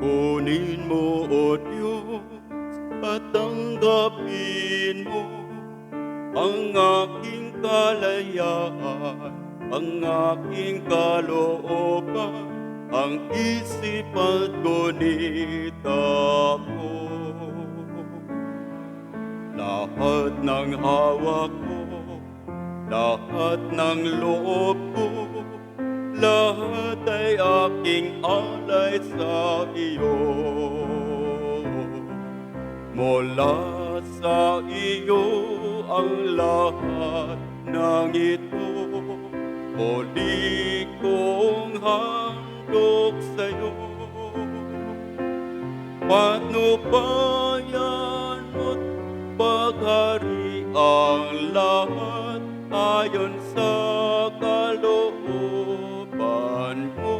Kunin mo, O Diyos, at tanggapin mo ang aking kalayaan, ang aking kalooban, ang isip at gunita ko. Lahat ng hawak ko, lahat ng loob ko, lahat ay aking alay sa iyo. Mula sa iyo ang lahat ng ito, muli kong handog sa'yo. Patnubayan mo't paghari ang lahat ayon sa kalooban mo.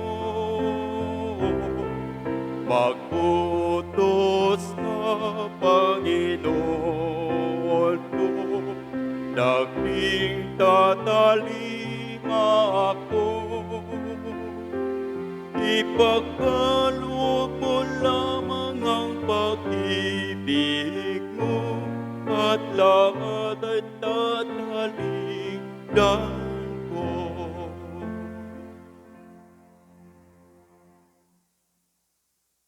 Mag-utos na, Panginoon ko, naging tatalima ako. Ipagkaloob mo lamang ang pag-ibig